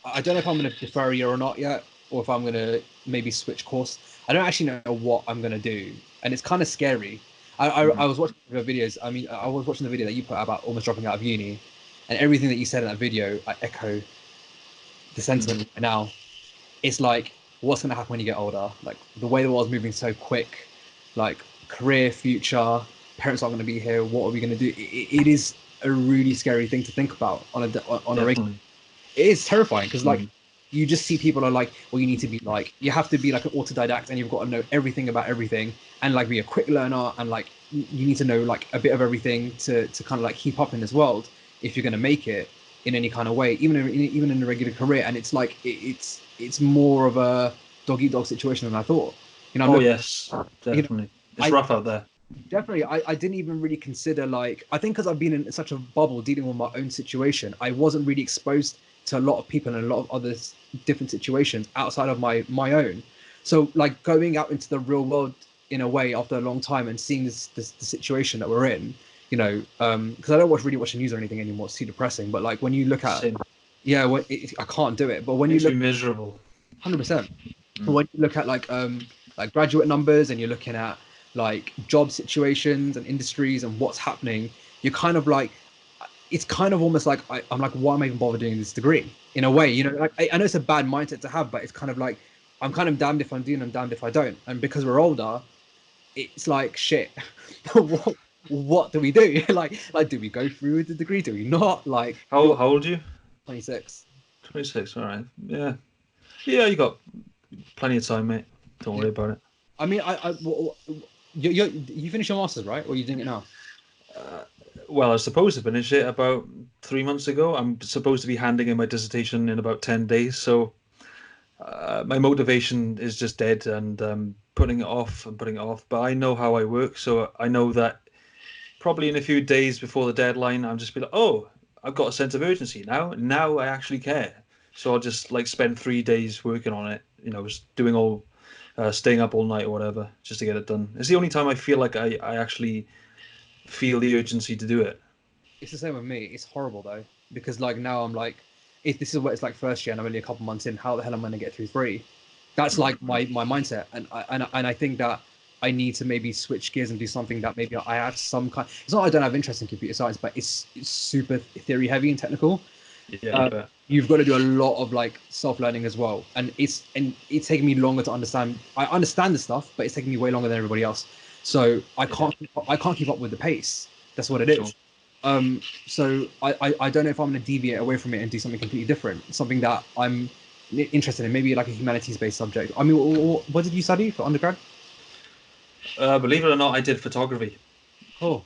[SPEAKER 1] I don't know if I'm going to defer a year or not yet, or if I'm going to maybe switch course. I don't actually know what I'm going to do, and it's kind of scary. I
[SPEAKER 2] Mhm.
[SPEAKER 1] was watching the videos. I mean, I was watching the video that you put out about almost dropping out of uni, and everything that you said in that video, I echo the
[SPEAKER 2] Mhm.
[SPEAKER 1] sentiment right now. It's like, what's going to happen when you get older? Like the way the world's moving so quick, like career, future, parents aren't going to be here. What are we going to do? It is a really scary thing to think about on a regular.
[SPEAKER 2] Definitely.
[SPEAKER 1] It is terrifying because like
[SPEAKER 2] Mhm.
[SPEAKER 1] you just see people are like, well, you need to be like, you have to be like an autodidact and you've got to know everything about everything and like be a quick learner and like you need to know like a bit of everything to kind of like keep up in this world if you're going to make it in any kind of way, even in a regular career. And it's like it's more of a dog eat dog situation than I thought. I'm
[SPEAKER 2] Oh
[SPEAKER 1] looking,
[SPEAKER 2] yes,
[SPEAKER 1] you know,
[SPEAKER 2] definitely. It's
[SPEAKER 1] I
[SPEAKER 2] rough out there.
[SPEAKER 1] definitely I didn't even really consider like I think because I've been in such a bubble dealing with my own situation, I wasn't really exposed to a lot of people and a lot of other different situations outside of my own. So like going out into the real world in a way after a long time and seeing this the situation that we're in, because I don't really watch the news or anything anymore. It's too depressing. But like when you look at
[SPEAKER 2] Same.
[SPEAKER 1] yeah, I can't do it. But when you
[SPEAKER 2] Makes me
[SPEAKER 1] look
[SPEAKER 2] miserable.
[SPEAKER 1] 100%.
[SPEAKER 2] Mm.
[SPEAKER 1] When you look at like graduate numbers and you're looking at like job situations and industries and what's happening, you're kind of like it's kind of almost like I'm like, why am I even bother doing this degree? In a way, like I know it's a bad mindset to have, but it's kind of like I'm kind of damned if I'm doing, I'm damned if I don't. And because we're older, it's like shit. What do we do? Like do we go through with the degree? Do we not? Like
[SPEAKER 2] How
[SPEAKER 1] you're
[SPEAKER 2] how old are you?
[SPEAKER 1] 26.
[SPEAKER 2] 26. All right. Yeah. Yeah, you got plenty of time, mate. Don't
[SPEAKER 1] Yeah.
[SPEAKER 2] worry about it.
[SPEAKER 1] I mean, you finished your masters, right? Or are you doing it now?
[SPEAKER 2] Uh, well, I was supposed to finish it about 3 months ago. I'm supposed to be handing in my dissertation in about 10 days. So my motivation is just dead and putting it off and putting it off. But I know how I work. So I know that probably in a few days before the deadline, I'm just be like, oh, I've got a sense of urgency now. Now I actually care. So I'll just like spend 3 days working on it, just doing all, staying up all night or whatever, just to get it done. It's the only time I feel like I actually feel the urgency to do it.
[SPEAKER 1] It's the same with me. It's horrible though, because like now I'm like, if this is what it's like first year and I'm only a couple months in, how the hell am I going to get through three? That's
[SPEAKER 2] Mm.
[SPEAKER 1] like my mindset, and I think that I need to maybe switch gears and do something that maybe I have some kind. It's not I don't have interest in computer science, but it's super theory heavy and technical.
[SPEAKER 2] Yeah, I bet.
[SPEAKER 1] You've got to do a lot of like self learning as well, and it's taking me longer to understand. I understand the stuff, but it's taking me way longer than everybody else. So
[SPEAKER 2] Yeah,
[SPEAKER 1] I can't keep up with the pace. That's what it
[SPEAKER 2] sure.
[SPEAKER 1] is. So I don't know if I'm going to deviate away from it and do something completely different, something that I'm interested in, maybe like a humanities based subject. I mean, what did you study for undergrad?
[SPEAKER 2] Believe it or not, I did photography,
[SPEAKER 1] Oh,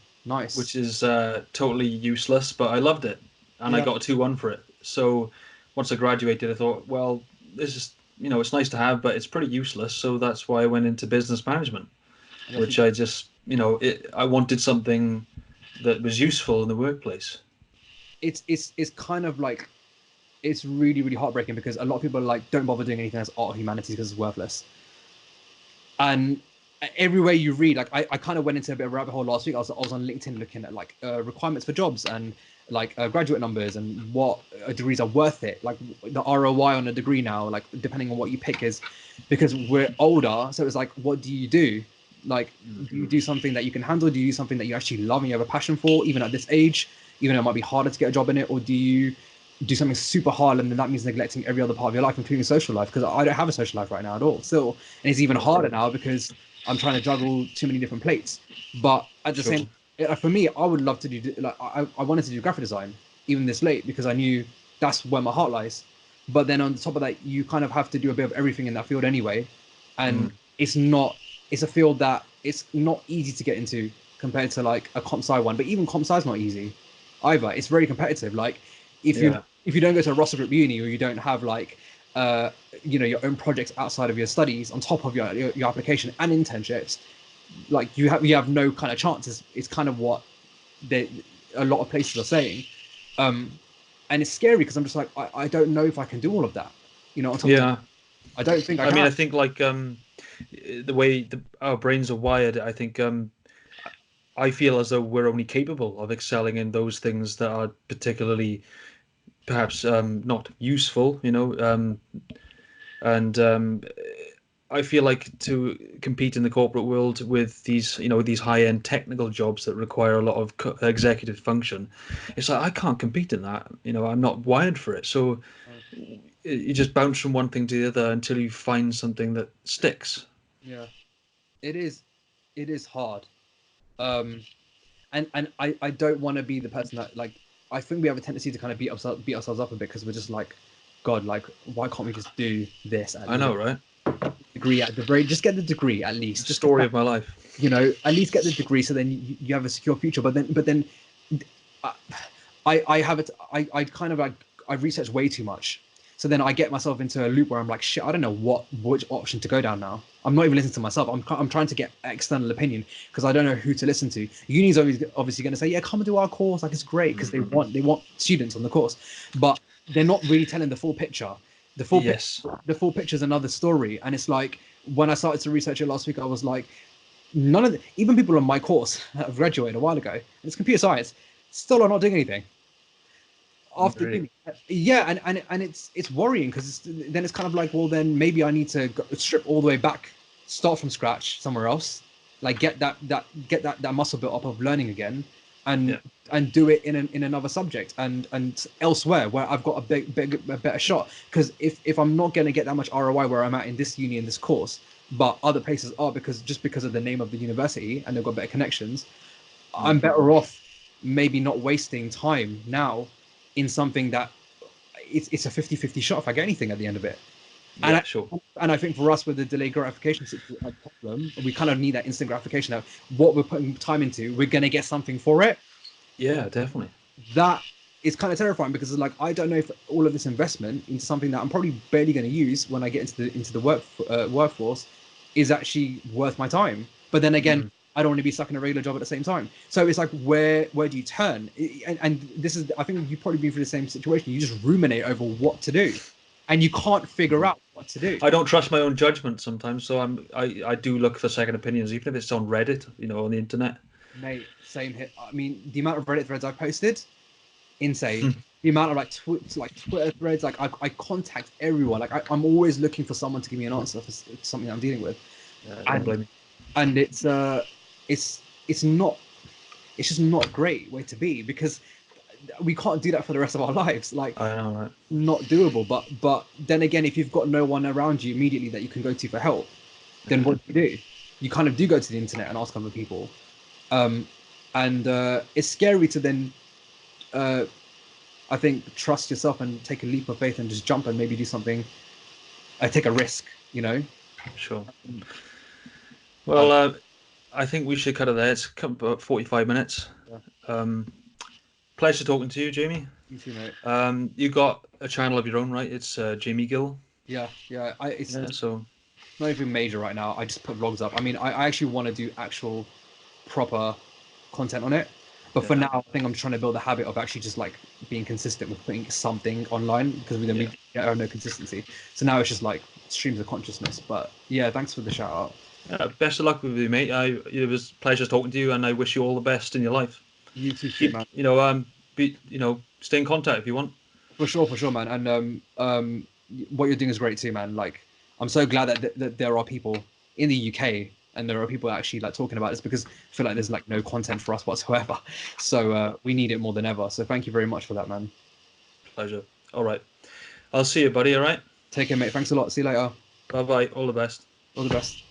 [SPEAKER 2] which
[SPEAKER 1] nice.
[SPEAKER 2] is totally useless, but I loved it, and I
[SPEAKER 1] Yeah,
[SPEAKER 2] got a 2-1 for it. So once I graduated, I thought, well, this is, it's nice to have, but it's pretty useless. So that's why I went into business management.
[SPEAKER 1] And I
[SPEAKER 2] which
[SPEAKER 1] think
[SPEAKER 2] I just, I wanted something that was useful in the workplace.
[SPEAKER 1] it's kind of like it's really really heartbreaking because a lot of people are like don't bother doing anything that's art or humanities because it's worthless. And everywhere you read, like I kind of went into a bit of a rabbit hole last week. I was on LinkedIn looking at like requirements for jobs and like graduate numbers and what degrees are worth it, like the ROI on a degree now, like depending on what you pick is because we're older. So it's like, what do you do? Like, do you do something that you can handle? Do you do something that you actually love and you have a passion for, even at this age, even though it might be harder to get a job in it, or do you do something super hard and then that means neglecting every other part of your life, including social life? Because I don't have a social life right now at all. Still, and it's even harder now because I'm trying to juggle too many different plates. But at the
[SPEAKER 2] Sure.
[SPEAKER 1] same, for me, I would love to do like I wanted to do graphic design even this late because I knew that's where my heart lies. But then on top of that, you kind of have to do a bit of everything in that field anyway, and it's not. It's a field that it's not easy to get into compared to like a comp sci one. But even comp sci is not easy either. It's very competitive. Like if you
[SPEAKER 2] Yeah.
[SPEAKER 1] if you don't go to a Russell Group uni or you don't have like uh, your own projects outside of your studies on top of your application and internships, like you have no kind of chances. It's kind of what they, a lot of places are saying, um, and it's scary because I'm just like I don't know if I can do all of that. On top of that,
[SPEAKER 2] Yeah.
[SPEAKER 1] I don't think I
[SPEAKER 2] I mean,
[SPEAKER 1] can.
[SPEAKER 2] I think like the way our brains are wired, I think I feel as though we're only capable of excelling in those things that are particularly perhaps not useful, and I feel like to compete in the corporate world with these, these high-end technical jobs that require a lot of executive function, it's like I can't compete in that. I'm not wired for it. So you just bounce from one thing to the other until you find something that sticks.
[SPEAKER 1] Yeah, it is. It is hard. Um, and I don't want to be the person that like I think we have a tendency to kind of beat ourselves up a bit because we're just like, God, like why can't we just do this at
[SPEAKER 2] I
[SPEAKER 1] least?
[SPEAKER 2] know, right?
[SPEAKER 1] Degree at the very just get the degree at least just get
[SPEAKER 2] Story
[SPEAKER 1] that,
[SPEAKER 2] of my life.
[SPEAKER 1] at least get the degree so then you have a secure future. But then I I have it. I kind of like I research way too much. So then I get myself into a loop where I'm like, shit, I don't know which option to go down now. I'm not even listening to myself. I'm trying to get external opinion because I don't know who to listen to. Uni's obviously going to say, yeah, come and do our course. Like it's great because they want students on the course, but they're not really telling the full picture. The full pic-
[SPEAKER 2] Yes.
[SPEAKER 1] the full picture is another story, and it's like when I started to research it last week, I was like, none of even people on my course that have graduated a while ago, and it's computer science, still are not doing anything after
[SPEAKER 2] Really.
[SPEAKER 1] uni. Yeah, and it's worrying because then it's kind of like, well, then maybe I need to strip all the way back, start from scratch somewhere else, like get that muscle built up of learning again, and
[SPEAKER 2] Yeah.
[SPEAKER 1] and do it in another subject and elsewhere where I've got a better shot. Because if I'm not going to get that much ROI where I'm at in this uni in this course, but other places are because of the name of the university and they've got better connections, I'm better off maybe not wasting time now in something that it's a 50-50 shot if I get anything at the end of it. And
[SPEAKER 2] Yeah.
[SPEAKER 1] I,
[SPEAKER 2] Sure.
[SPEAKER 1] and I think for us with the delayed gratification problem, we kind of need that instant gratification that what we're putting time into, we're going to get something for it.
[SPEAKER 2] Yeah. Definitely.
[SPEAKER 1] That is kind of terrifying because it's like I don't know if all of this investment into something that I'm probably barely going to use when I get into the workforce is actually worth my time. But then again, I don't want to be stuck in a regular job at the same time. So it's like where do you turn? And this is I think you've probably been through the same situation. You just ruminate over what to do, and you can't figure out what to do.
[SPEAKER 2] I don't trust my own judgment sometimes, so I do look for second opinions, even if it's on Reddit, on the internet.
[SPEAKER 1] Mate, same here. I mean, the amount of Reddit threads I've posted, insane. The amount of like Twitter threads, like I contact everyone. Like I'm always looking for someone to give me an answer for something that I'm dealing with,
[SPEAKER 2] Don't
[SPEAKER 1] and
[SPEAKER 2] blame me.
[SPEAKER 1] and it's it's not it's just not a great way to be because we can't do that for the rest of our lives. Like
[SPEAKER 2] I know, right?
[SPEAKER 1] not doable. But then again, if you've got no one around you immediately that you can go to for help, then what do? You kind of do go to the internet and ask other people, um, and it's scary to then uh, I think trust yourself and take a leap of faith and just jump and maybe do something. Take a risk.
[SPEAKER 2] Sure.
[SPEAKER 1] Uh,
[SPEAKER 2] Well, I think we should cut it there. It's come about 45 minutes.
[SPEAKER 1] yeah,
[SPEAKER 2] Um, Pleasure talking to you, Jamie.
[SPEAKER 1] you too, mate.
[SPEAKER 2] You got a channel of your own, right? It's Jamie Gill.
[SPEAKER 1] Yeah, yeah.
[SPEAKER 2] Yeah, so.
[SPEAKER 1] not even major right now. I just put vlogs up. I mean, I actually want to do actual proper content on it. But for
[SPEAKER 2] Yeah.
[SPEAKER 1] now, I think I'm trying to build a habit of actually just like being consistent with putting something online because we
[SPEAKER 2] Yeah.
[SPEAKER 1] have no consistency. So now it's just like streams of consciousness. But yeah, thanks for the shout out.
[SPEAKER 2] Best of luck with you, mate. It was a pleasure talking to you, and I wish you all the best in your life.
[SPEAKER 1] You too, shoot, man.
[SPEAKER 2] Stay in contact if you want.
[SPEAKER 1] For sure, man. And what you're doing is great too, man. Like, I'm so glad that there are people in the UK and there are people actually like talking about this because I feel like there's like no content for us whatsoever. So we need it more than ever. So thank you very much for that, man.
[SPEAKER 2] Pleasure. All right. I'll see you, buddy. All right.
[SPEAKER 1] Take care, mate. Thanks a lot. See you later.
[SPEAKER 2] Bye bye. All the best.
[SPEAKER 1] All the best.